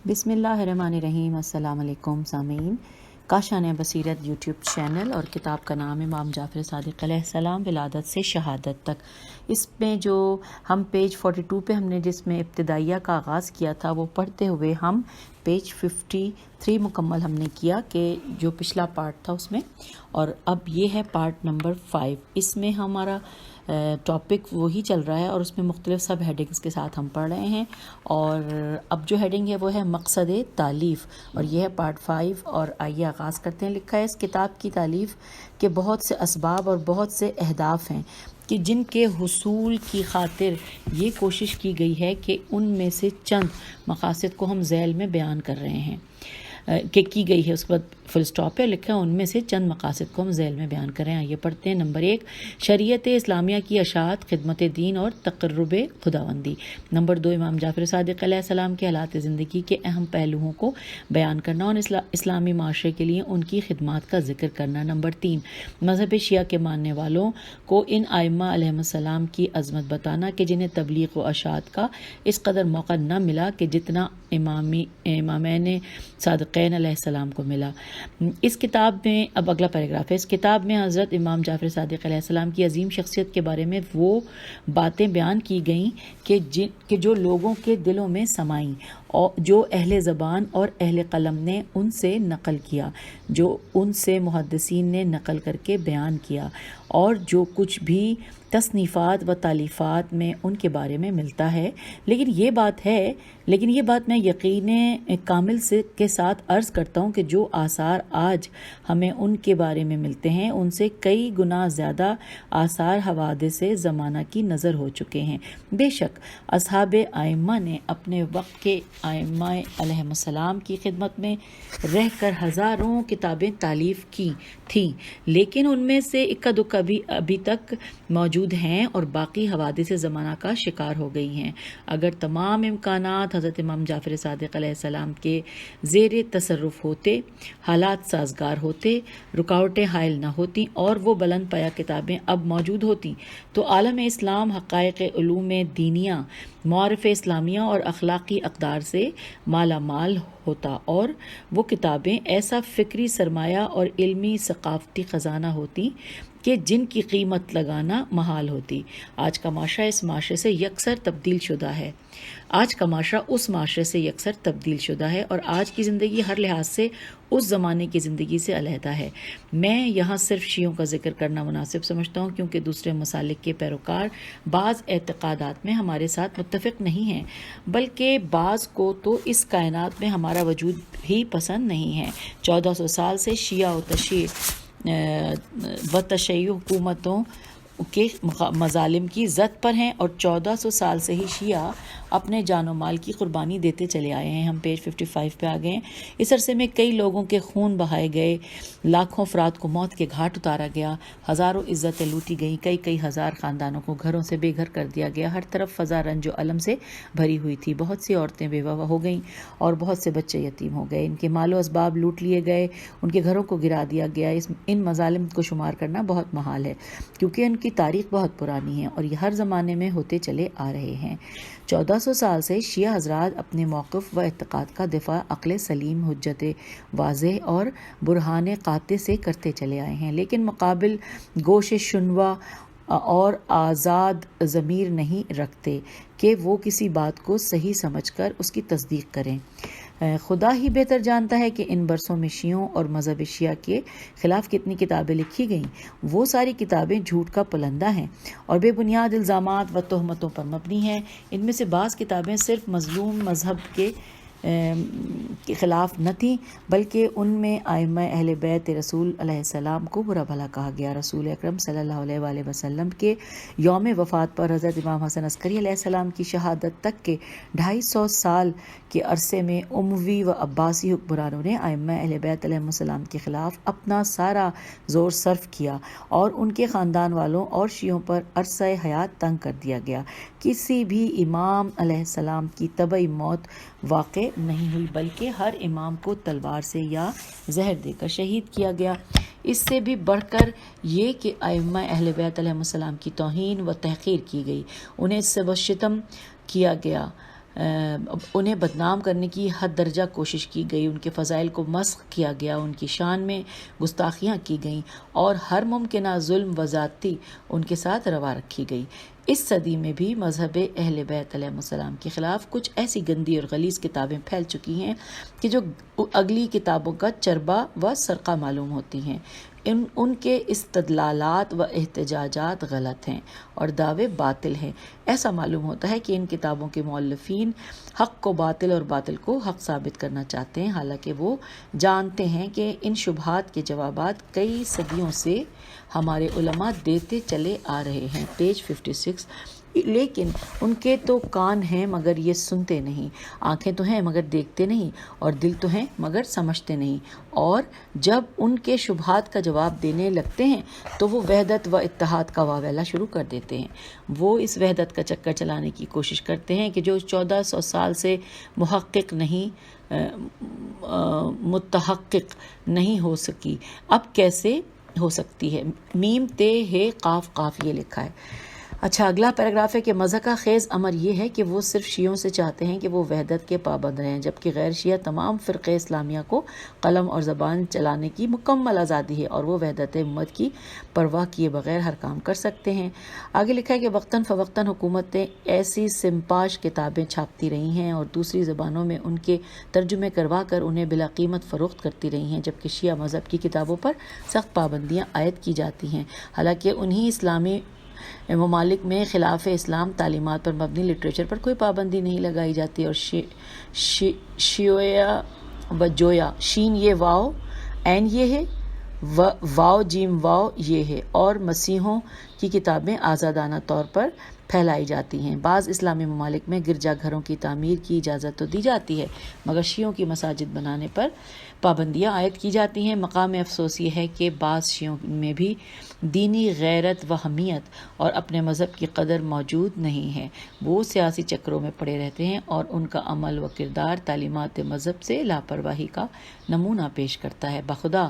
بسم اللہ الرحمن الرحیم۔ السلام علیکم سامعین، کاشان بصیرت یوٹیوب چینل اور کتاب کا نام امام جعفر صادق علیہ السلام ولادت سے شہادت تک۔ اس میں جو ہم پیج 42 پہ ہم نے جس میں ابتدائیہ کا آغاز کیا تھا وہ پڑھتے ہوئے ہم پیج 53 مکمل ہم نے کیا کہ جو پچھلا پارٹ تھا اس میں، اور اب یہ ہے پارٹ نمبر 5۔ اس میں ہمارا ٹاپک وہی چل رہا ہے اور اس میں مختلف سب ہیڈنگز کے ساتھ ہم پڑھ رہے ہیں، اور اب جو ہیڈنگ ہے وہ ہے مقصد تالیف، اور یہ ہے پارٹ 5۔ اور آئیے آغاز کرتے ہیں۔ لکھا ہے اس کتاب کی تالیف کے بہت سے اسباب اور بہت سے اہداف ہیں کہ جن کے حصول کی خاطر یہ کوشش کی گئی ہے کہ ان میں سے چند مقاصد کو ہم ذیل میں بیان کر رہے ہیں کہ کی گئی ہے، اس کے بعد فل سٹاپ ہے، لکھا ہے ان میں سے چند مقاصد کو ہم ذیل میں بیان کر رہے ہیں۔ یہ پڑھتے ہیں۔ نمبر 1، شریعت اسلامیہ کی اشاعت، خدمت دین اور تقرب خداوندی۔ نمبر 2، امام جعفر صادق علیہ السلام کے حالات زندگی کے اہم پہلوؤں کو بیان کرنا اور اسلامی معاشرے کے لیے ان کی خدمات کا ذکر کرنا۔ نمبر 3، مذہب شیعہ کے ماننے والوں کو ان ائمہ علیہم السلام کی عظمت بتانا کہ جنہیں تبلیغ و اشاعت کا اس قدر موقع نہ ملا کہ جتنا امامین صادقین علیہ السلام کو ملا۔ اس کتاب میں، اب اگلا پیراگراف ہے، اس کتاب میں حضرت امام جعفر صادق علیہ السلام کی عظیم شخصیت کے بارے میں وہ باتیں بیان کی گئیں کہ جو لوگوں کے دلوں میں سمائیں، اور جو اہل زبان اور اہل قلم نے ان سے نقل کیا، جو ان سے محدثین نے نقل کر کے بیان کیا، اور جو کچھ بھی تصنیفات و تالیفات میں ان کے بارے میں ملتا ہے۔ لیکن یہ بات میں یقین کامل کے ساتھ عرض کرتا ہوں کہ جو آثار آج ہمیں ان کے بارے میں ملتے ہیں ان سے کئی گنا زیادہ آثار حوادث زمانہ کی نظر ہو چکے ہیں۔ بے شک اصحاب ائمہ نے اپنے وقت کے ائمہ علیہم السلام کی خدمت میں رہ کر ہزاروں کتابیں تالیف کی تھیں، لیکن ان میں سے اکا دکا بھی ابھی تک موجود ہیں اور باقی حوادث زمانہ کا شکار ہو گئی ہیں۔ اگر تمام امکانات حضرت امام جعفر صادق علیہ السلام کے زیر تصرف ہوتے، حالات سازگار ہوتے، رکاوٹیں حائل نہ ہوتی اور وہ بلند پایہ کتابیں اب موجود ہوتی تو عالم اسلام حقائق علوم دینیہ، معارف اسلامیہ اور اخلاقی اقدار سے مالا مال ہوتا، اور وہ کتابیں ایسا فکری سرمایہ اور علمی ثقافتی خزانہ ہوتی کہ جن کی قیمت لگانا محال ہوتی۔ آج کا معاشرہ اس معاشرے سے یکسر تبدیل شدہ ہے، اور آج کی زندگی ہر لحاظ سے اس زمانے کی زندگی سے علیحدہ ہے۔ میں یہاں صرف شیعوں کا ذکر کرنا مناسب سمجھتا ہوں کیونکہ دوسرے مسالک کے پیروکار بعض اعتقادات میں ہمارے ساتھ متفق نہیں ہیں، بلکہ بعض کو تو اس کائنات میں ہمارا وجود ہی پسند نہیں ہے۔ 1400 سال سے شیعہ و تشیع حکومتوں کے مظالم کی زد پر ہیں، اور 1400 سال سے ہی شیعہ اپنے جان و مال کی قربانی دیتے چلے آئے ہیں۔ ہم پیج 55 پہ آ گئے ہیں۔ اس عرصے میں کئی لوگوں کے خون بہائے گئے، لاکھوں افراد کو موت کے گھاٹ اتارا گیا، ہزاروں عزتیں لوٹی گئیں، کئی ہزار خاندانوں کو گھروں سے بے گھر کر دیا گیا، ہر طرف فضا رنج و الم سے بھری ہوئی تھی، بہت سی عورتیں بیوہ ہو گئیں اور بہت سے بچے یتیم ہو گئے، ان کے مال و اسباب لوٹ لیے گئے، ان کے گھروں کو گرا دیا گیا۔ ان مظالم کو شمار کرنا بہت محال ہے کیونکہ ان کی تاریخ بہت پرانی ہے اور یہ ہر زمانے میں ہوتے چلے آ رہے ہیں۔ 1400 سال سے شیعہ حضرات اپنے موقف و اعتقاد کا دفاع عقل سلیم، حجت واضح اور برہان قاطع سے کرتے چلے آئے ہیں، لیکن مقابل گوش شنوا اور آزاد ضمیر نہیں رکھتے کہ وہ کسی بات کو صحیح سمجھ کر اس کی تصدیق کریں۔ خدا ہی بہتر جانتا ہے کہ ان برسوں میں شیعوں اور مذہب شیعہ کے خلاف کتنی کتابیں لکھی گئیں۔ وہ ساری کتابیں جھوٹ کا پلندہ ہیں اور بے بنیاد الزامات و تہمتوں پر مبنی ہیں۔ ان میں سے بعض کتابیں صرف مظلوم مذہب کے خلاف نہ تھیں، بلکہ ان میں ائمہ اہل بیت رسول علیہ السلام کو برا بھلا کہا گیا۔ رسول اکرم صلی اللہ علیہ وآلہ وسلم کے یوم وفات پر حضرت امام حسن عسکری علیہ السلام کی شہادت تک کے 250 سال کے عرصے میں اموی و عباسی حکمرانوں نے ائمہ اہل بیت علیہ السلام کے خلاف اپنا سارا زور صرف کیا اور ان کے خاندان والوں اور شیعوں پر عرصہ حیات تنگ کر دیا گیا۔ کسی بھی امام علیہ السلام کی طبعی موت واقع نہیں ہوئی، بلکہ ہر امام کو تلوار سے یا زہر دے کر شہید کیا گیا۔ اس سے بھی بڑھ کر یہ کہ ائمہ اہل بیت علیہ السلام کی توہین و تحقیر کی گئی، انہیں سب و شتم کیا گیا، انہیں بدنام کرنے کی حد درجہ کوشش کی گئی، ان کے فضائل کو مسخ کیا گیا، ان کی شان میں گستاخیاں کی گئیں اور ہر ممکنہ ظلم و زیادتی ان کے ساتھ روا رکھی گئی۔ اس صدی میں بھی مذہب اہل بیت علیہ السلام کے خلاف کچھ ایسی گندی اور غلیظ کتابیں پھیل چکی ہیں کہ جو اگلی کتابوں کا چربہ و سرقہ معلوم ہوتی ہیں۔ ان کے استدلالات و احتجاجات غلط ہیں اور دعوے باطل ہیں۔ ایسا معلوم ہوتا ہے کہ ان کتابوں کے مؤلفین حق کو باطل اور باطل کو حق ثابت کرنا چاہتے ہیں، حالانکہ وہ جانتے ہیں کہ ان شبہات کے جوابات کئی صدیوں سے ہمارے علماء دیتے چلے آ رہے ہیں۔ پیج 56۔ لیکن ان کے تو کان ہیں مگر یہ سنتے نہیں، آنکھیں تو ہیں مگر دیکھتے نہیں، اور دل تو ہیں مگر سمجھتے نہیں، اور جب ان کے شبہات کا جواب دینے لگتے ہیں تو وہ وحدت و اتحاد کا واویلا شروع کر دیتے ہیں۔ وہ اس وحدت کا چکر چلانے کی کوشش کرتے ہیں کہ جو 1400 سال سے محقق نہیں متحقق نہیں ہو سکی، اب کیسے ہو سکتی ہے۔ میم تے ہے قاف قاف یہ لکھا ہے۔ اچھا، اگلا پیراگراف ہے کہ مضحکہ خیز امر یہ ہے کہ وہ صرف شیعوں سے چاہتے ہیں کہ وہ وحدت کے پابند رہیں، جبکہ غیر شیعہ تمام فرقے اسلامیہ کو قلم اور زبان چلانے کی مکمل آزادی ہے اور وہ وحدت امت کی پرواہ کیے بغیر ہر کام کر سکتے ہیں۔ آگے لکھا ہے کہ وقتاً فوقتاً حکومتیں ایسی سمپاش کتابیں چھاپتی رہی ہیں اور دوسری زبانوں میں ان کے ترجمے کروا کر انہیں بلا قیمت فروخت کرتی رہی ہیں، جبکہ شیعہ مذہب کی کتابوں پر سخت پابندیاں عائد کی جاتی ہیں، حالانکہ انہی اسلامی ممالک میں خلاف اسلام تعلیمات پر مبنی لٹریچر پر کوئی پابندی نہیں لگائی جاتی، اور شیویا و جویا شین یہ واو این یہ ہے، واو جیم واو یہ ہے، اور مسیحوں کی کتابیں آزادانہ طور پر پھیلائی جاتی ہیں۔ بعض اسلامی ممالک میں گرجا گھروں کی تعمیر کی اجازت تو دی جاتی ہے مگر شیعوں کی مساجد بنانے پر پابندیاں عائد کی جاتی ہیں۔ مقام افسوس یہ ہے کہ بعض شیعوں میں بھی دینی غیرت و حمیت اور اپنے مذہب کی قدر موجود نہیں ہے، وہ سیاسی چکروں میں پڑے رہتے ہیں اور ان کا عمل و کردار تعلیمات مذہب سے لاپرواہی کا نمونہ پیش کرتا ہے۔ بخدا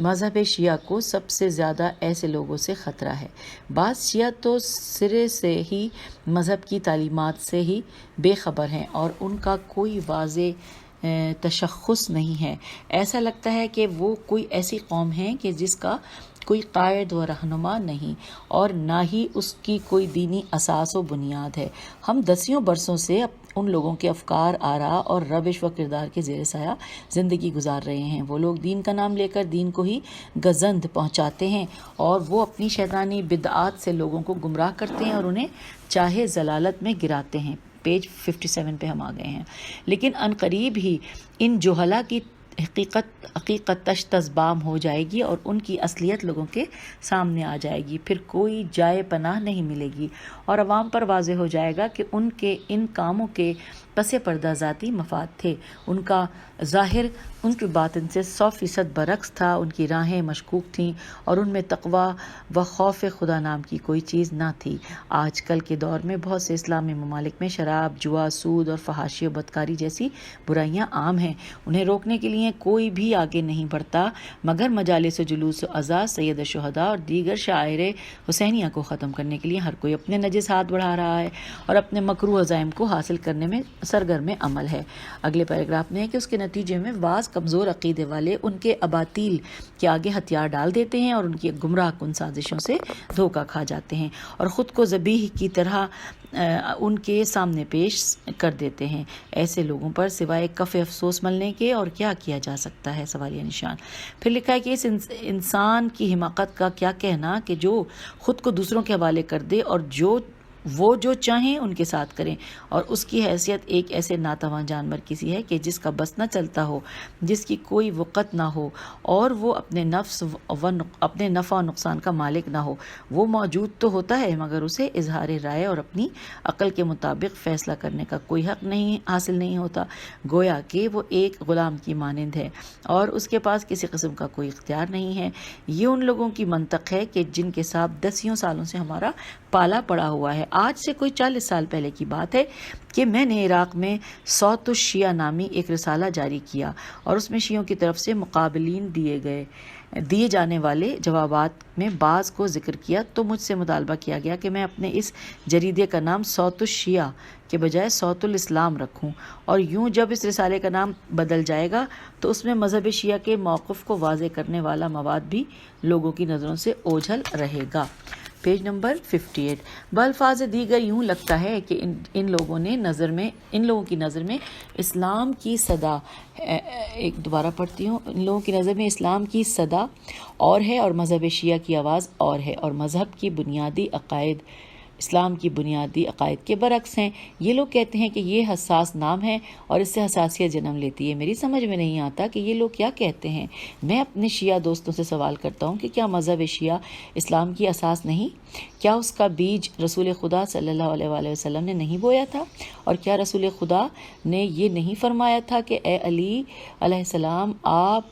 مذہب شیعہ کو سب سے زیادہ ایسے لوگوں سے خطرہ ہے۔ بعض شیعہ تو سرے سے ہی مذہب کی تعلیمات سے ہی بے خبر ہیں اور ان کا کوئی واضح تشخص نہیں ہے۔ ایسا لگتا ہے کہ وہ کوئی ایسی قوم ہے کہ جس کا کوئی قائد و رہنما نہیں اور نہ ہی اس کی کوئی دینی اساس و بنیاد ہے۔ ہم دسیوں برسوں سے ان لوگوں کے افکار، آراء اور روش و کردار کے زیر سایہ زندگی گزار رہے ہیں۔ وہ لوگ دین کا نام لے کر دین کو ہی گزند پہنچاتے ہیں اور وہ اپنی شیطانی بدعات سے لوگوں کو گمراہ کرتے ہیں اور انہیں چاہے ضلالت میں گراتے ہیں۔ پیج 57 پہ ہم آ گئے ہیں۔ لیکن عنقریب ہی ان جہلا کی حقیقت تشتزبام ہو جائے گی اور ان کی اصلیت لوگوں کے سامنے آ جائے گی، پھر کوئی جائے پناہ نہیں ملے گی اور عوام پر واضح ہو جائے گا کہ ان کے ان کاموں کے پس پردہ ذاتی مفاد تھے، ان کا ظاہر ان کی باطن سے 100% برعکس تھا، ان کی راہیں مشکوک تھیں اور ان میں تقوی و خوف خدا نام کی کوئی چیز نہ تھی۔ آج کل کے دور میں بہت سے اسلامی ممالک میں شراب، جوا، سود اور فحاشی و بدکاری جیسی برائیاں عام ہیں۔ انہیں روکنے کے لیے کوئی بھی آگے نہیں بڑھتا مگر مجالس و جلوس و عزا، سید الشہداء اور دیگر شعائر حسینیہ کو ختم کرنے کے لیے ہر کوئی اپنے نجس ہاتھ بڑھا رہا ہے اور اپنے مکروہ عزائم کو حاصل کرنے میں سرگرم عمل ہے۔ اگلے پیراگراف میں ہے کہ اس کے نتیجے میں بعض کمزور عقیدے والے ان کے اباطیل کے آگے ہتھیار ڈال دیتے ہیں اور ان کی گمراہ کن سازشوں سے دھوکہ کھا جاتے ہیں اور خود کو ذبیح کی طرح ان کے سامنے پیش کر دیتے ہیں۔ ایسے لوگوں پر سوائے کف افسوس ملنے کے اور کیا کیا جا سکتا ہے؟ سوالیہ نشان۔ پھر لکھا ہے کہ اس انسان کی حماقت کا کیا کہنا کہ جو خود کو دوسروں کے حوالے کر دے اور وہ جو چاہیں ان کے ساتھ کریں، اور اس کی حیثیت ایک ایسے ناتواں جانور کی سی ہے کہ جس کا بس نہ چلتا ہو، جس کی کوئی وقت نہ ہو اور وہ اپنے نفع و نقصان کا مالک نہ ہو۔ وہ موجود تو ہوتا ہے مگر اسے اظہار رائے اور اپنی عقل کے مطابق فیصلہ کرنے کا کوئی حق حاصل نہیں ہوتا، گویا کہ وہ ایک غلام کی مانند ہے اور اس کے پاس کسی قسم کا کوئی اختیار نہیں ہے۔ یہ ان لوگوں کی منطق ہے کہ جن کے ساتھ دسیوں سالوں سے ہمارا پالا پڑا ہوا ہے۔ آج سے کوئی 40 سال پہلے کی بات ہے کہ میں نے عراق میں صوت الشیعہ نامی ایک رسالہ جاری کیا اور اس میں شیعوں کی طرف سے مقابلین دیے جانے والے جوابات میں بعض کو ذکر کیا، تو مجھ سے مطالبہ کیا گیا کہ میں اپنے اس جریدے کا نام صوت الشیعہ کے بجائے صوت الاسلام رکھوں، اور یوں جب اس رسالے کا نام بدل جائے گا تو اس میں مذہب شیعہ کے موقف کو واضح کرنے والا مواد بھی لوگوں کی نظروں سے اوجھل رہے گا۔ Page number 58۔ بالفاظ دیگر یوں لگتا ہے کہ ان لوگوں کی نظر میں اسلام کی صدا، ایک دوبارہ پڑھتی ہوں، ان لوگوں کی نظر میں اسلام کی صدا اور ہے اور مذہب شیعہ کی آواز اور ہے، اور مذہب کی بنیادی عقائد اسلام کی بنیادی عقائد کے برعکس ہیں۔ یہ لوگ کہتے ہیں کہ یہ حساس نام ہے اور اس سے حساسیت جنم لیتی ہے۔ میری سمجھ میں نہیں آتا کہ یہ لوگ کیا کہتے ہیں۔ میں اپنے شیعہ دوستوں سے سوال کرتا ہوں کہ کیا مذہب شیعہ اسلام کی اساس نہیں؟ کیا اس کا بیج رسول خدا صلی اللہ علیہ وآلہ وسلم نے نہیں بویا تھا؟ اور کیا رسول خدا نے یہ نہیں فرمایا تھا کہ اے علی علیہ السلام، آپ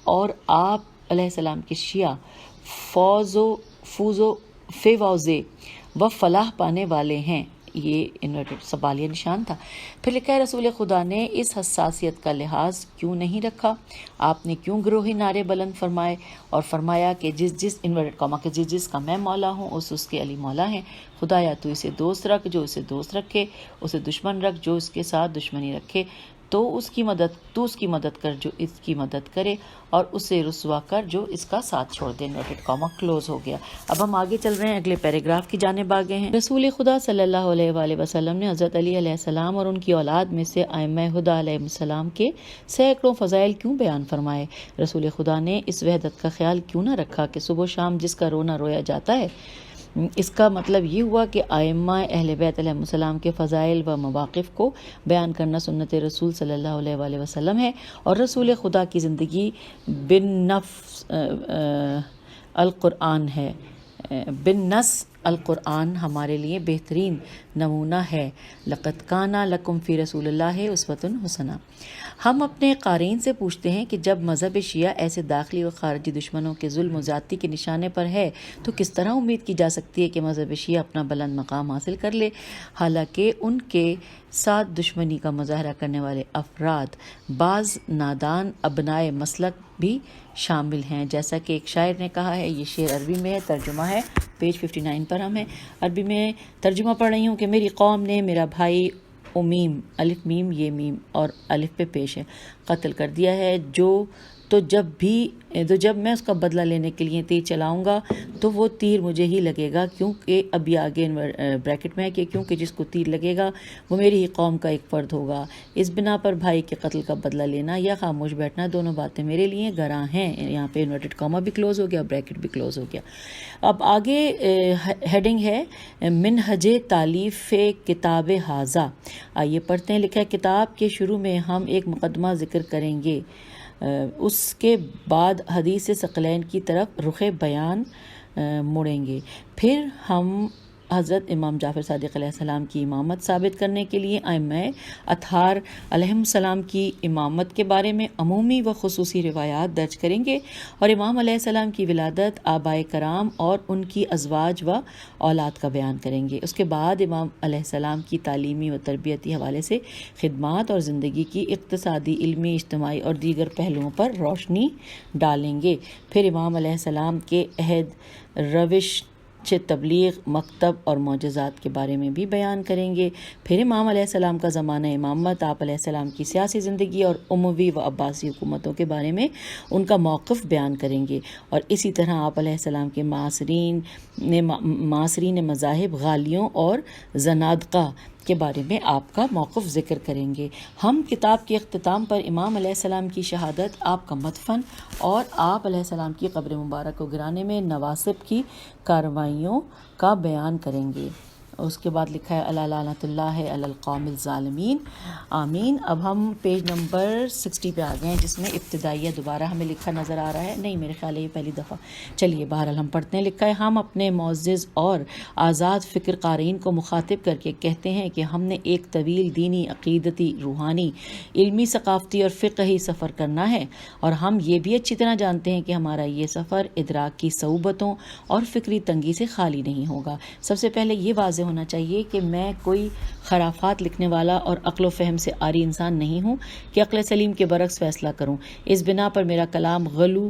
علیہ السلام کے شیعہ فوزے و فلاح پانے والے ہیں؟ یہ انورٹڈ سوالیہ نشان تھا۔ پھر لکھا ہے رسول خدا نے اس حساسیت کا لحاظ کیوں نہیں رکھا؟ آپ نے کیوں گروہی نعرے بلند فرمائے اور فرمایا کہ جس انورٹڈ کاما کہ جس کا میں مولا ہوں اس کے علی مولا ہیں؟ خدایا تو اسے دوست رکھ جو اسے دوست رکھے، اسے دشمن رکھ جو اس کے ساتھ دشمنی رکھے، تو اس کی مدد کر جو اس کی مدد کرے، اور اسے رسوا کر جو اس کا ساتھ چھوڑ دے۔ انورٹڈ کاما کلوز ہو گیا۔ اب ہم آگے چل رہے ہیں، اگلے پیراگراف کی جانب آگے ہیں۔ رسول خدا صلی اللہ علیہ وآلہ وسلم نے حضرت علی علیہ السلام اور ان کی اولاد میں سے ائمہ ہدی علیہ السلام کے سینکڑوں فضائل کیوں بیان فرمائے؟ رسول خدا نے اس وحدت کا خیال کیوں نہ رکھا کہ صبح و شام جس کا رونا رویا جاتا ہے؟ اس کا مطلب یہ ہوا کہ ائمہ اہل بیت علیہ السلام کے فضائل و مواقف کو بیان کرنا سنت رسول صلی اللہ علیہ وآلہ وسلم ہے، اور رسول خدا کی زندگی بالنص القرآن ہمارے لیے بہترین نمونہ ہے۔ لقد کان لکم فی رسول اللہ اسوۃ حسنہ۔ ہم اپنے قارئین سے پوچھتے ہیں کہ جب مذہب شیعہ ایسے داخلی و خارجی دشمنوں کے ظلم و زیادتی کے نشانے پر ہے تو کس طرح امید کی جا سکتی ہے کہ مذہب شیعہ اپنا بلند مقام حاصل کر لے، حالانکہ ان کے ساتھ دشمنی کا مظاہرہ کرنے والے افراد بعض نادان ابنائے مسلک بھی شامل ہیں۔ جیسا کہ ایک شاعر نے کہا ہے، یہ شعر عربی میں ہے، ترجمہ ہے پیج 59 پر ہم ہیں، عربی میں ترجمہ پڑھ رہی ہوں کہ میری قوم نے میرا بھائی امیم، الف میم یہ میم اور الف پہ پیش ہے، قتل کر دیا ہے، تو جب میں اس کا بدلہ لینے کے لیے تیر چلاؤں گا تو وہ تیر مجھے ہی لگے گا، کیونکہ اب یہ آگے بریکٹ میں ہے کہ کیونکہ جس کو تیر لگے گا وہ میری ہی قوم کا ایک فرد ہوگا۔ اس بنا پر بھائی کے قتل کا بدلہ لینا یا خاموش بیٹھنا دونوں باتیں میرے لیے گراں ہیں۔ یہاں پہ انورٹڈ کاما بھی کلوز ہو گیا، بریکٹ بھی کلوز ہو گیا۔ اب آگے ہیڈنگ ہے منہج تالیف کتاب ھذا۔ آئیے پڑھتے ہیں۔ لکھا ہے کتاب کے شروع میں ہم ایک مقدمہ ذکر کریں گے، اس کے بعد حدیث ثقلین کی طرف رخ بیان مڑیں گے، پھر ہم حضرت امام جعفر صادق علیہ السلام کی امامت ثابت کرنے کے لیے ائمہ اطہار علیہم السلام کی امامت کے بارے میں عمومی و خصوصی روایات درج کریں گے، اور امام علیہ السلام کی ولادت، آبائے کرام اور ان کی ازواج و اولاد کا بیان کریں گے۔ اس کے بعد امام علیہ السلام کی تعلیمی و تربیتی حوالے سے خدمات اور زندگی کی اقتصادی، علمی، اجتماعی اور دیگر پہلوؤں پر روشنی ڈالیں گے۔ پھر امام علیہ السلام کے عہد، روش تبلیغ، مکتب اور معجزات کے بارے میں بھی بیان کریں گے۔ پھر امام علیہ السلام کا زمانہ امامت، آپ علیہ السلام کی سیاسی زندگی اور اموی و عباسی حکومتوں کے بارے میں ان کا موقف بیان کریں گے، اور اسی طرح آپ علیہ السلام کے معاصرین مذاہب، غالیوں اور زنادقہ کے بارے میں آپ کا موقف ذکر کریں گے۔ ہم کتاب کے اختتام پر امام علیہ السلام کی شہادت، آپ کا مدفن اور آپ علیہ السلام کی قبر مبارک کو گرانے میں نواسب کی کارروائیوں کا بیان کریں گے۔ اس کے بعد لکھا ہے الا لعنۃ اللہ علی القوم الظالمین، آمین۔ اب ہم پیج نمبر 60 پہ آ گئے ہیں، جس میں ابتدائیہ دوبارہ ہمیں لکھا نظر آ رہا ہے، نہیں میرے خیال ہے یہ پہلی دفعہ، چلیے بہرحال ہم پڑھتے ہیں۔ لکھا ہے ہم اپنے معزز اور آزاد فکر قارئین کو مخاطب کر کے کہتے ہیں کہ ہم نے ایک طویل دینی، عقیدتی، روحانی، علمی، ثقافتی اور فقہی سفر کرنا ہے، اور ہم یہ بھی اچھی طرح جانتے ہیں کہ ہمارا یہ سفر ادراک کی صعوبتوں اور فکری تنگی سے خالی نہیں ہوگا۔ سب سے پہلے یہ واضح واضح ہونا چاہیے کہ میں کوئی خرافات لکھنے والا اور عقل و فہم سے عاری انسان نہیں ہوں کہ عقل سلیم کے برعکس فیصلہ کروں. اس بنا پر میرا کلام غلو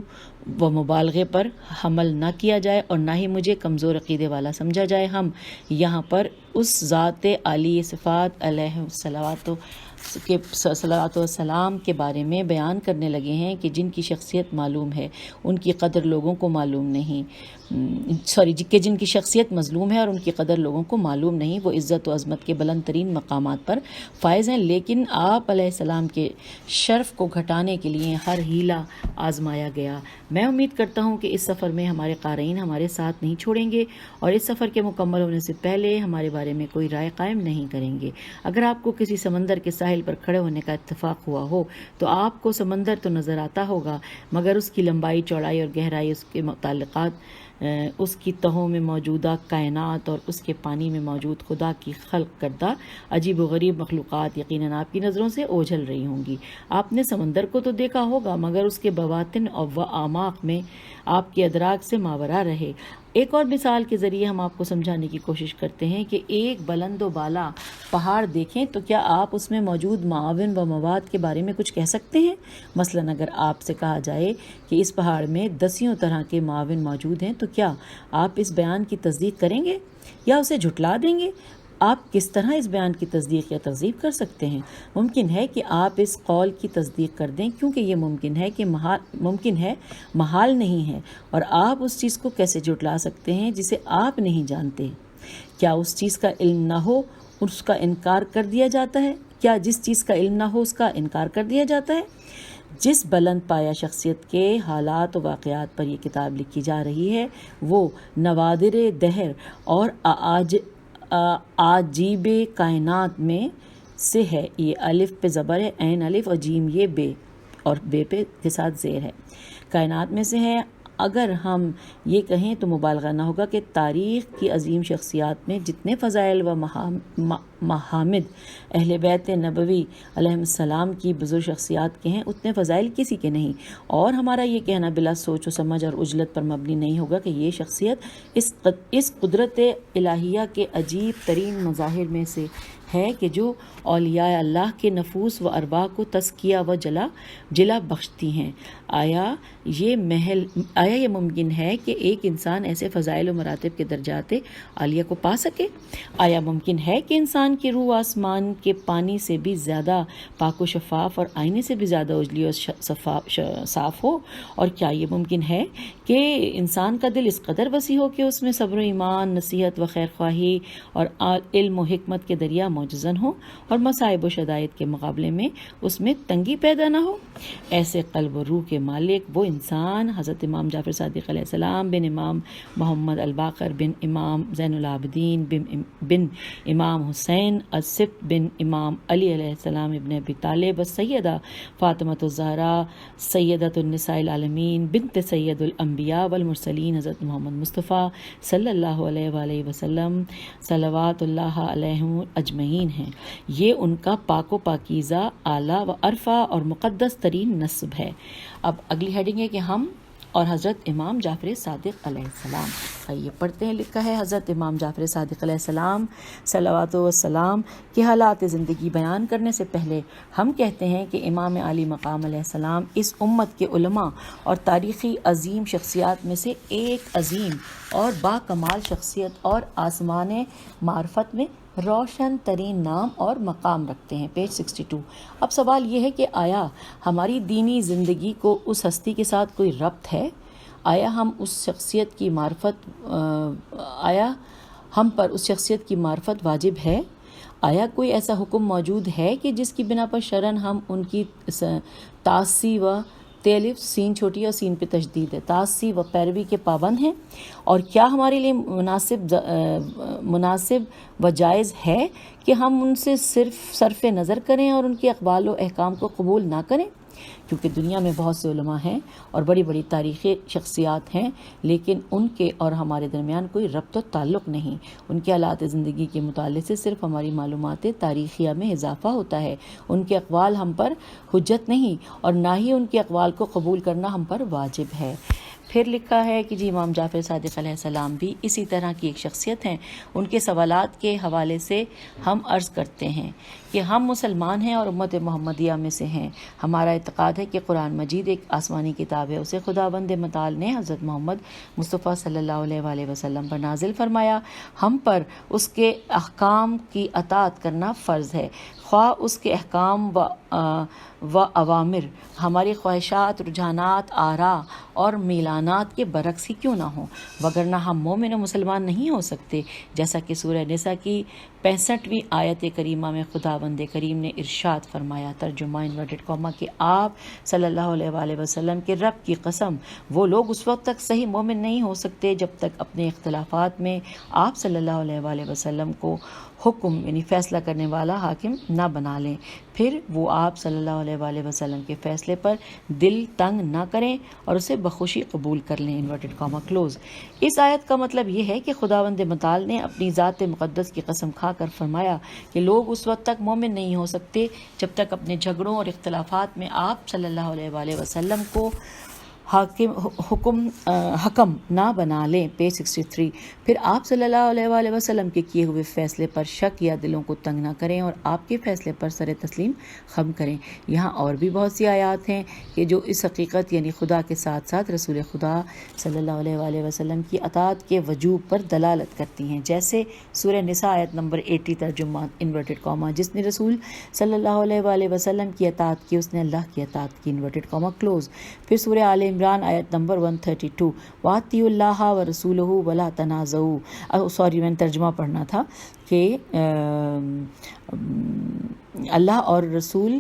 و مبالغے پر حمل نہ کیا جائے اور نہ ہی مجھے کمزور عقیدے والا سمجھا جائے. ہم یہاں پر اس ذات عالی صفات علیہ صلوات و سلام کے بارے میں بیان کرنے لگے ہیں کہ جن کی شخصیت معلوم ہے ان کی قدر لوگوں کو معلوم نہیں، کہ جن کی شخصیت مظلوم ہے اور ان کی قدر لوگوں کو معلوم نہیں. وہ عزت و عظمت کے بلند ترین مقامات پر فائز ہیں، لیکن آپ علیہ السلام کے شرف کو گھٹانے کے لیے ہر ہیلہ آزمایا گیا. میں امید کرتا ہوں کہ اس سفر میں ہمارے قارئین ہمارے ساتھ نہیں چھوڑیں گے اور اس سفر کے مکمل ہونے سے پہلے ہمارے بارے میں کوئی رائے قائم نہیں کریں گے. اگر آپ کو کسی سمندر کے ساحل پر کھڑے ہونے کا اتفاق ہوا ہو تو آپ کو سمندر تو نظر آتا ہوگا، مگر اس کی لمبائی، چوڑائی اور گہرائی، اس کے متعلقات، اس کی تہوں میں موجودہ کائنات اور اس کے پانی میں موجود خدا کی خلق کردہ عجیب و غریب مخلوقات یقیناً آپ کی نظروں سے اوجھل رہی ہوں گی. آپ نے سمندر کو تو دیکھا ہوگا مگر اس کے بواطن و اعماق میں آپ کے ادراک سے ماورا رہے. ایک اور مثال کے ذریعے ہم آپ کو سمجھانے کی کوشش کرتے ہیں کہ ایک بلند و بالا پہاڑ دیکھیں تو کیا آپ اس میں موجود معاون و مواد کے بارے میں کچھ کہہ سکتے ہیں؟ مثلاً اگر آپ سے کہا جائے کہ اس پہاڑ میں 10 طرح کے معاون موجود ہیں تو کیا آپ اس بیان کی تصدیق کریں گے یا اسے جھٹلا دیں گے؟ آپ کس طرح اس بیان کی تصدیق یا تکذیب کر سکتے ہیں؟ ممکن ہے کہ آپ اس قول کی تصدیق کر دیں کیونکہ یہ ممکن ہے محال نہیں ہے. اور آپ اس چیز کو کیسے جھٹلا سکتے ہیں جسے آپ نہیں جانتے؟ کیا اس چیز کا علم نہ ہو اس کا انکار کر دیا جاتا ہے؟ کیا جس چیز کا علم نہ ہو اس کا انکار کر دیا جاتا ہے؟ جس بلند پایہ شخصیت کے حالات و واقعات پر یہ کتاب لکھی جا رہی ہے وہ نوادر دہر اور عجیب کائنات میں سے ہے. یہ الف پہ زبر ہے، عین الف، اور جیم یہ بے اور بے پہ کے ساتھ زیر ہے. کائنات میں سے ہے. اگر ہم یہ کہیں تو مبالغہ نہ ہوگا کہ تاریخ کی عظیم شخصیات میں جتنے فضائل و محامد اہل بیت نبوی علیہ السلام کی بزرگ شخصیات کے ہیں اتنے فضائل کسی کے نہیں. اور ہمارا یہ کہنا بلا سوچ و سمجھ اور عجلت پر مبنی نہیں ہوگا کہ یہ شخصیت اس قدرت الہیہ کے عجیب ترین مظاہر میں سے ہے کہ جو اولیاء اللہ کے نفوس و ارواح کو تزکیہ و جلا بخشتی ہیں. آیا یہ ممکن ہے کہ ایک انسان ایسے فضائل و مراتب کے درجات عالیہ کو پا سکے؟ آیا ممکن ہے کہ انسان کی روح آسمان کے پانی سے بھی زیادہ پاک و شفاف اور آئینے سے بھی زیادہ اجلی اور صاف ہو؟ اور کیا یہ ممکن ہے کہ انسان کا دل اس قدر وسیع ہو کہ اس میں صبر و ایمان، نصیحت و خیر خواہی اور علم و حکمت کے دریا موجزن ہو اور مصائب و شدائد کے مقابلے میں اس میں تنگی پیدا نہ ہو؟ ایسے قلب و روح کے مالک وہ انسان حضرت امام جعفر صادق علیہ السلام بن امام محمد الباقر بن امام زین العابدین بن امام حسین السبت بن امام علی علیہ السلام ابن ابی طالب والسیدہ فاطمہ الزہرا سیدۃ النساء العالمین بنت سید الانبیاء والمرسلین حضرت محمد مصطفیٰ صلی اللہ علیہ وآلہ وسلم صلوات اللہ علیہم اجمعین ہیں. یہ ان کا پاک و پاکیزہ، اعلیٰ و عرفہ اور مقدس ترین نسب ہے. اب اگلی ہیڈنگ ہے کہ ہم اور حضرت امام جعفر صادق علیہ السلام. آئیے پڑھتے ہیں. لکھا ہے حضرت امام جعفر صادق علیہ السلام صلوات و سلام کے حالات زندگی بیان کرنے سے پہلے ہم کہتے ہیں کہ امام عالی مقام علیہ السلام اس امت کے علماء اور تاریخی عظیم شخصیات میں سے ایک عظیم اور با کمال شخصیت اور آسمان معرفت میں روشن ترین نام اور مقام رکھتے ہیں. پیج 62. اب سوال یہ ہے کہ آیا ہماری دینی زندگی کو اس ہستی کے ساتھ کوئی ربط ہے؟ آیا ہم پر اس شخصیت کی معرفت واجب ہے؟ آیا کوئی ایسا حکم موجود ہے کہ جس کی بنا پر شرعاً ہم ان کی تاسی و تیلف سین چھوٹی اور سین پہ تشدید ہے تاسی و پیروی کے پابند ہیں؟ اور کیا ہمارے لیے مناسب و جائز ہے کہ ہم ان سے صرف صرف نظر کریں اور ان کے اقوال و احکام کو قبول نہ کریں؟ کیونکہ دنیا میں بہت سے علماء ہیں اور بڑی بڑی تاریخی شخصیات ہیں، لیکن ان کے اور ہمارے درمیان کوئی ربط و تعلق نہیں. ان کے حالات زندگی کے مطالعے سے صرف ہماری معلومات تاریخیہ میں اضافہ ہوتا ہے. ان کے اقوال ہم پر حجت نہیں اور نہ ہی ان کے اقوال کو قبول کرنا ہم پر واجب ہے. پھر لکھا ہے کہ جی امام جعفر صادق علیہ السلام بھی اسی طرح کی ایک شخصیت ہیں. ان کے سوالات کے حوالے سے ہم عرض کرتے ہیں کہ ہم مسلمان ہیں اور امت محمدیہ میں سے ہیں. ہمارا اعتقاد ہے کہ قرآن مجید ایک آسمانی کتاب ہے. اسے خداوند متعال نے حضرت محمد مصطفیٰ صلی اللہ علیہ وآلہ وسلم پر نازل فرمایا. ہم پر اس کے احکام کی اطاعت کرنا فرض ہے، خواہ اس کے احکام و اوامر ہماری خواہشات، رجحانات، آراء اور میلانات کے برعکس ہی کیوں نہ ہوں، وگرنہ ہم مومن و مسلمان نہیں ہو سکتے. جیسا کہ سورہ نساء کی 65ویں آیت کریمہ میں خداوند کریم نے ارشاد فرمایا، ترجمہ انورٹڈ کاما، کہ آپ صلی اللہ علیہ وآلہ وسلم کے رب کی قسم وہ لوگ اس وقت تک صحیح مومن نہیں ہو سکتے جب تک اپنے اختلافات میں آپ صلی اللہ علیہ وآلہ وسلم کو حکم یعنی فیصلہ کرنے والا حاکم نہ بنا لیں، پھر وہ آپ صلی اللہ علیہ وآلہ وسلم کے فیصلے پر دل تنگ نہ کریں اور اسے بخوشی قبول کر لیں. Inverted comma close. اس آیت کا مطلب یہ ہے کہ خداوند متعال نے اپنی ذات مقدس کی قسم کھا کر فرمایا کہ لوگ اس وقت تک مومن نہیں ہو سکتے جب تک اپنے جھگڑوں اور اختلافات میں آپ صلی اللہ علیہ وآلہ وسلم کو حکم نہ بنا لیں. پیج 63. پھر آپ صلی اللہ علیہ وآلہ وسلم کے کیے ہوئے فیصلے پر شک یا دلوں کو تنگ نہ کریں اور آپ کے فیصلے پر سر تسلیم خم کریں. یہاں اور بھی بہت سی آیات ہیں کہ جو اس حقیقت یعنی خدا کے ساتھ ساتھ رسول خدا صلی اللہ علیہ وآلہ وسلم کی اطاعت کے وجوب پر دلالت کرتی ہیں، جیسے سورہ نساء آیت نمبر 80 ترجمہ انورٹڈ کاما، جس نے رسول صلی اللہ علیہ وآلہ وسلم کی اطاعت کی اس نے اللہ کی اطاعت کی. Inverted comma close. پھر سورہ آل عمران آیت نمبر 132، وَأَطِیعُوا اللَّهَ وَرَسُولَهُ وَلَا تَنَازَعُوا. سوری، میں نے ترجمہ پڑھنا تھا کہ اللہ اور رسول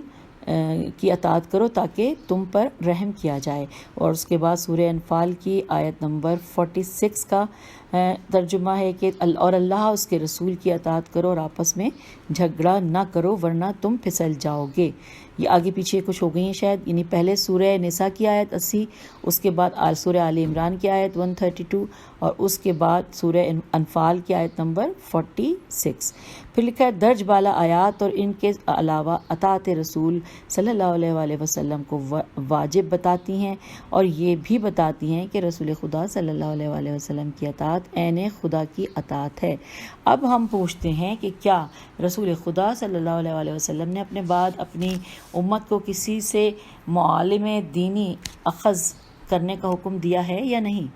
کی اطاعت کرو تاکہ تم پر رحم کیا جائے. اور اس کے بعد سورہ انفال کی آیت نمبر 46 کا ترجمہ ہے کہ اور اللہ اس کے رسول کی اطاعت کرو اور آپس میں جھگڑا نہ کرو ورنہ تم پھسل جاؤ گے. یہ آگے پیچھے کچھ ہو گئی ہیں شاید، یعنی پہلے سورہ نساء کی آیت 80، اس کے بعد سورہ آل عمران کی آیت 132 اور اس کے بعد سورہ انفال کی آیت نمبر 46. پھر لکھا ہے درج بالا آیات اور ان کے علاوہ اطاعت رسول صلی اللہ علیہ وآلہ وسلم کو واجب بتاتی ہیں اور یہ بھی بتاتی ہیں کہ رسول خدا صلی اللہ علیہ وآلہ وسلم کی اطاعت عین خدا کی اطاعت ہے. اب ہم پوچھتے ہیں کہ کیا رسول خدا صلی اللہ علیہ وآلہ وسلم نے اپنے بعد اپنی امت کو کسی سے معالم دینی اخذ کرنے کا حکم دیا ہے یا نہیں،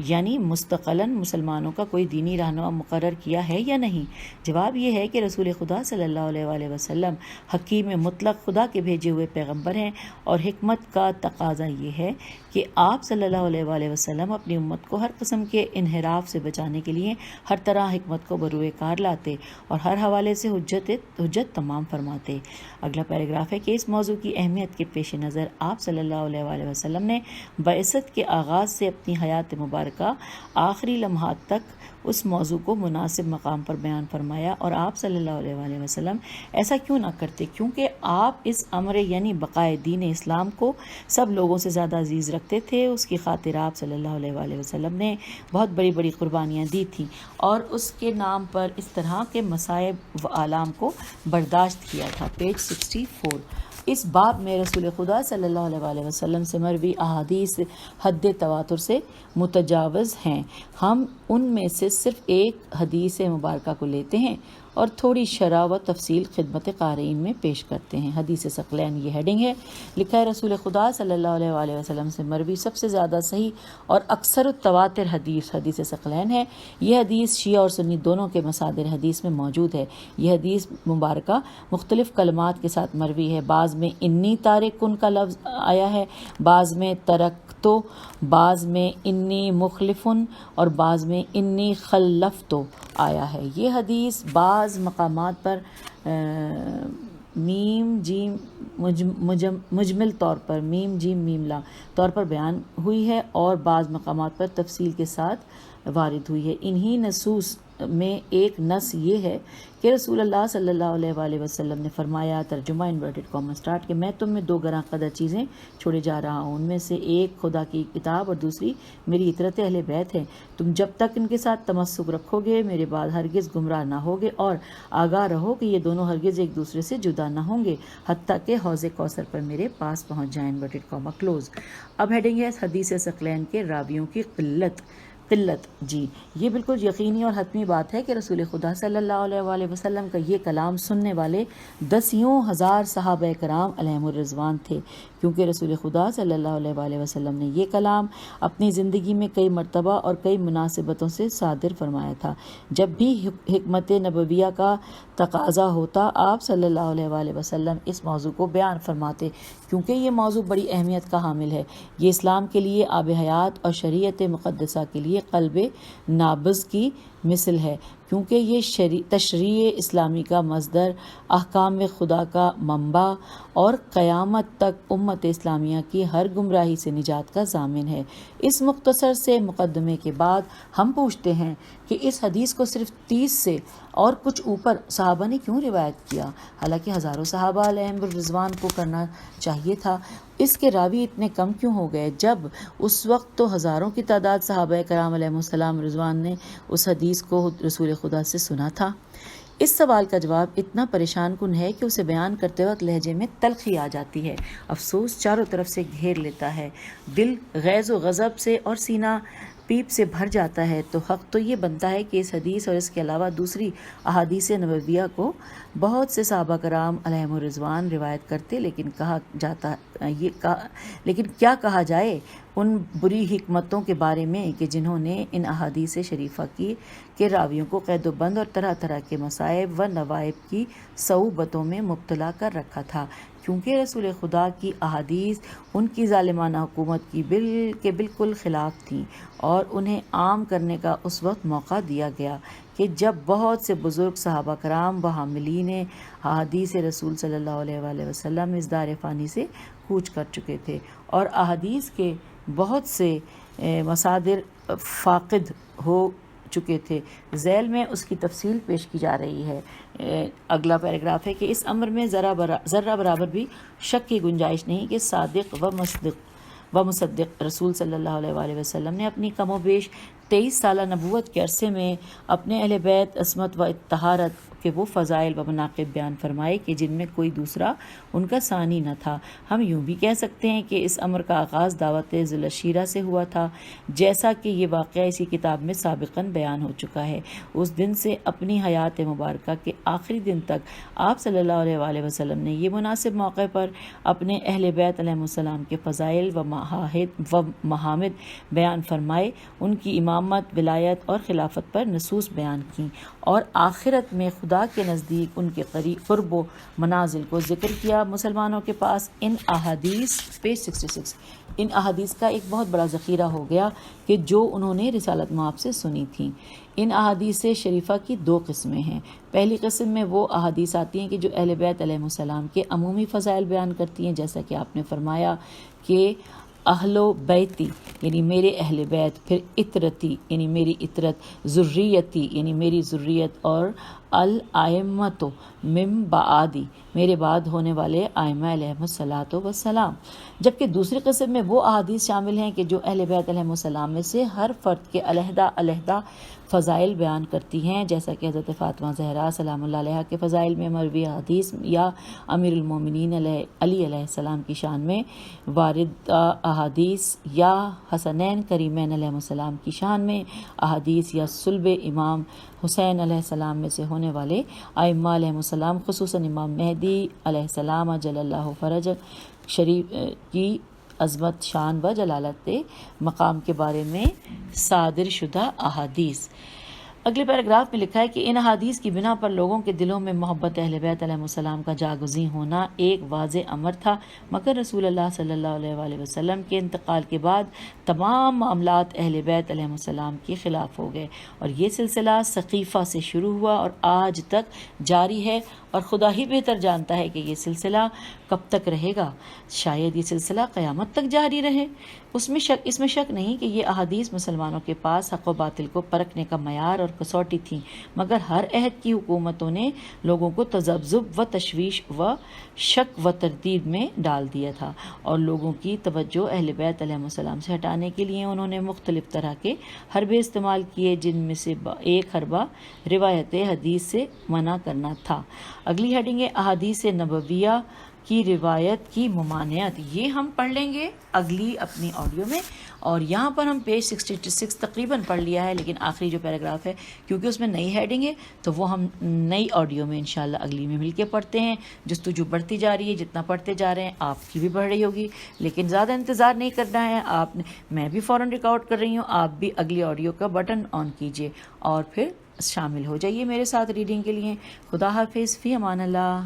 یعنی مستقلاً مسلمانوں کا کوئی دینی رہنما مقرر کیا ہے یا نہیں؟ جواب یہ ہے کہ رسول خدا صلی اللہ علیہ وآلہ وسلم حکیم مطلق خدا کے بھیجے ہوئے پیغمبر ہیں، اور حکمت کا تقاضا یہ ہے کہ آپ صلی اللہ علیہ وآلہ وسلم اپنی امت کو ہر قسم کے انحراف سے بچانے کے لیے ہر طرح حکمت کو بروئے کار لاتے اور ہر حوالے سے حجت تمام فرماتے. اگلا پیراگراف ہے کہ اس موضوع کی اہمیت کے پیش نظر آپ صلی اللہ علیہ وآلہ وسلم نے بعثت کے آغاز سے اپنی حیات مبارکہ آخری لمحات تک اس موضوع کو مناسب مقام پر بیان فرمایا. اور آپ صلی اللہ علیہ وآلہ وسلم ایسا کیوں نہ کرتے؟ کیونکہ آپ اس امر یعنی بقائے دین اسلام کو سب لوگوں سے زیادہ عزیز رکھتے تھے. اس کی خاطر آپ صلی اللہ علیہ وآلہ وسلم نے بہت بڑی بڑی قربانیاں دی تھیں اور اس کے نام پر اس طرح کے مصائب و آلام کو برداشت کیا تھا. پیج 64. اس باب میں رسول خدا صلی اللہ علیہ وآلہ وسلم سے مروی احادیث حد تواتر سے متجاوز ہیں. ہم ان میں سے صرف ایک حدیث مبارکہ کو لیتے ہیں اور تھوڑی شرح و تفصیل خدمت قارئین میں پیش کرتے ہیں. حدیث ثقلین یہ ہیڈنگ ہے. لکھا ہے رسول خدا صلی اللہ علیہ وآلہ وسلم سے مروی سب سے زیادہ صحیح اور اکثر التواتر حدیث ثقلین ہے. یہ حدیث شیعہ اور سنی دونوں کے مصادر حدیث میں موجود ہے. یہ حدیث مبارکہ مختلف کلمات کے ساتھ مروی ہے. بعض میں انی تارکن کا لفظ آیا ہے، بعض میں ترکتو، بعض میں انی مخلفن اور بعض میں انی خلفتو آیا ہے. یہ حدیث بعض مقامات پر میم جیم مجمل طور پر میم جیم میم لا طور پر بیان ہوئی ہے اور بعض مقامات پر تفصیل کے ساتھ وارد ہوئی ہے. انہی نصوص میں ایک نص یہ ہے کہ رسول اللہ صلی اللہ علیہ وآلہ وسلم نے فرمایا، ترجمہ انورٹڈ کاما اسٹارٹ، کہ میں تم میں دو گراں قدر چیزیں چھوڑے جا رہا ہوں، ان میں سے ایک خدا کی کتاب اور دوسری میری اطرت اہل بیت ہے۔ تم جب تک ان کے ساتھ تمسک رکھو گے میرے بعد ہرگز گمراہ نہ ہوگے، اور آگاہ رہو کہ یہ دونوں ہرگز ایک دوسرے سے جدا نہ ہوں گے حتیٰ کہ حوض کوثر پر میرے پاس پہنچ جائیں، انورٹڈ کاما کلوز۔ اب ہیڈنگ ہے حدیث ثقلین کے راویوں کی قلت۔ جی یہ بالکل یقینی اور حتمی بات ہے کہ رسول خدا صلی اللہ علیہ وآلہ وسلم کا یہ کلام سننے والے دسیوں ہزار صحابہ کرام علیہم الرضوان تھے، کیونکہ رسول خدا صلی اللہ علیہ وآلہ وسلم نے یہ کلام اپنی زندگی میں کئی مرتبہ اور کئی مناسبتوں سے صادر فرمایا تھا۔ جب بھی حکمت نبویہ کا تقاضا ہوتا آپ صلی اللہ علیہ وآلہ وسلم اس موضوع کو بیان فرماتے، کیونکہ یہ موضوع بڑی اہمیت کا حامل ہے۔ یہ اسلام کے لیے آب حیات اور شریعت مقدسہ کے لیے قلب نابض کی مثل ہے، کیونکہ یہ تشریع اسلامی کا مصدر، احکام خدا کا منبع اور قیامت تک امت اسلامیہ کی ہر گمراہی سے نجات کا ضامن ہے۔ اس مختصر سے مقدمے کے بعد ہم پوچھتے ہیں کہ اس حدیث کو صرف 30 سے اور کچھ اوپر صحابہ نے کیوں روایت کیا، حالانکہ ہزاروں صحابہ علیہم الرضوان کو کرنا چاہیے تھا؟ اس کے راوی اتنے کم کیوں ہو گئے، جب اس وقت تو ہزاروں کی تعداد صحابہ کرام علیہم السلام رضوان نے اس حدیث کو رسول خدا سے سنا تھا؟ اس سوال کا جواب اتنا پریشان کن ہے کہ اسے بیان کرتے وقت لہجے میں تلخی آ جاتی ہے، افسوس چاروں طرف سے گھیر لیتا ہے، دل غیظ و غضب سے اور سینہ پیپ سے بھر جاتا ہے۔ تو حق تو یہ بنتا ہے کہ اس حدیث اور اس کے علاوہ دوسری احادیث نبویہ کو بہت سے صحابہ کرام علیہم الرضوان روایت کرتے، لیکن کیا کہا جائے ان بری حکمتوں کے بارے میں کہ جنہوں نے ان احادیث شریفہ کے راویوں کو قید و بند اور طرح طرح کے مصائب و نوائب کی صعوبتوں میں مبتلا کر رکھا تھا، کیونکہ رسول خدا کی احادیث ان کی ظالمانہ حکومت کی بالکل خلاف تھیں، اور انہیں عام کرنے کا اس وقت موقع دیا گیا کہ جب بہت سے بزرگ صحابہ کرام و حاملین احادیث رسول صلی اللہ علیہ وآلہ وسلم اس دار فانی سے کوچ کر چکے تھے، اور احادیث کے بہت سے مصادر فاقد ہو چکے تھے۔ ذیل میں اس کی تفصیل پیش کی جا رہی ہے۔ اگلا پیراگراف ہے کہ اس امر میں ذرہ برابر بھی شک کی گنجائش نہیں کہ صادق و مصدق رسول صلی اللہ علیہ وآلہ وسلم نے اپنی کم و بیش 23 سالہ نبوت کے عرصے میں اپنے اہل بیت عصمت و طہارت کے وہ فضائل و مناقب بیان فرمائے کہ جن میں کوئی دوسرا ان کا ثانی نہ تھا۔ ہم یوں بھی کہہ سکتے ہیں کہ اس امر کا آغاز دعوت ذوالشیرہ سے ہوا تھا، جیسا کہ یہ واقعہ اسی کتاب میں سابقاً بیان ہو چکا ہے۔ اس دن سے اپنی حیات مبارکہ کے آخری دن تک آپ صلی اللہ علیہ وآلہ وسلم نے یہ مناسب موقع پر اپنے اہل بیت علیہم السلام کے فضائل و محامد بیان فرمائے، ان کی امامت، ولایت اور خلافت پر نصوص بیان کیں، اور آخرت میں خدا کے نزدیک ان کے قرب و منازل کو ذکر کیا۔ مسلمانوں کے پاس ان احادیث پیج 66 ان احادیث کا ایک بہت بڑا ذخیرہ ہو گیا کہ جو انہوں نے رسالت مآب سے سنی تھیں۔ ان احادیث شریفہ کی دو قسمیں ہیں۔ پہلی قسم میں وہ احادیث آتی ہیں کہ جو اہل بیت علیہم السلام کے عمومی فضائل بیان کرتی ہیں، جیسا کہ آپ نے فرمایا کہ اہل و بیتی یعنی میرے اہل بیت، پھر اطرتی یعنی میری اطرت، ذریتی یعنی میری ذریت، اور الائمۃ من بعدی میرے بعد ہونے والے ائمہ علیہم السلام۔ جبکہ دوسری قسم میں وہ احادیث شامل ہیں کہ جو اہل بیت علیہم السلام میں سے ہر فرد کے علیحدہ فضائل بیان کرتی ہیں، جیسا کہ حضرت فاطمہ زہرا سلام اللہ علیہا کے فضائل میں مروی حدیث، یا امیر المومنین علی علیہ السلام کی شان میں وارد احادیث، یا حسنین کریمین علیہ السلام کی شان میں احادیث، یا صلب امام حسین علیہ السلام میں سے ہونے والے ائمہ علیہ السلام، خصوصاً امام مہدی علیہ السلام جل اللہ فرج شریف کی عظمت شان و جلالت مقام کے بارے میں صادر شدہ احادیث۔ اگلے پیراگراف میں لکھا ہے کہ ان احادیث کی بنا پر لوگوں کے دلوں میں محبت اہل بیت علیہ السلام کا جاگزیں ہونا ایک واضح امر تھا، مگر رسول اللہ صلی اللہ علیہ وآلہ وسلم کے انتقال کے بعد تمام معاملات اہل بیت علیہ السلام کے خلاف ہو گئے، اور یہ سلسلہ سقیفہ سے شروع ہوا اور آج تک جاری ہے، اور خدا ہی بہتر جانتا ہے کہ یہ سلسلہ کب تک رہے گا؟ شاید یہ سلسلہ قیامت تک جاری رہے۔ اس میں شک نہیں کہ یہ احادیث مسلمانوں کے پاس حق و باطل کو پرکھنے کا معیار اور کسوٹی تھیں، مگر ہر عہد کی حکومتوں نے لوگوں کو تذبذب و تشویش و شک و تردید میں ڈال دیا تھا، اور لوگوں کی توجہ اہل بیت علیہ السلام سے ہٹانے کے لیے انہوں نے مختلف طرح کے حربے استعمال کیے، جن میں سے ایک حربہ روایت حدیث سے منع کرنا تھا۔ اگلی ہیڈنگ ہے احادیث نبویہ کی روایت کی ممانعت۔ یہ ہم پڑھ لیں گے اگلی اپنی آڈیو میں، اور یہاں پر ہم پیج 66 تقریباً پڑھ لیا ہے، لیکن آخری جو پیراگراف ہے کیونکہ اس میں نئی ہیڈنگ ہے تو وہ ہم نئی آڈیو میں انشاءاللہ اگلی میں مل کے پڑھتے ہیں۔ جستجو بڑھتی جا رہی ہے، جتنا پڑھتے جا رہے ہیں آپ کی بھی بڑھ رہی ہوگی، لیکن زیادہ انتظار نہیں کرنا ہے آپ نے، میں بھی فوراً ریکارڈ کر رہی ہوں، آپ بھی اگلی آڈیو کا بٹن آن کیجئے اور پھر شامل ہو جائیے میرے ساتھ ریڈنگ کے لیے۔ خدا حافظ، فی امان اللہ۔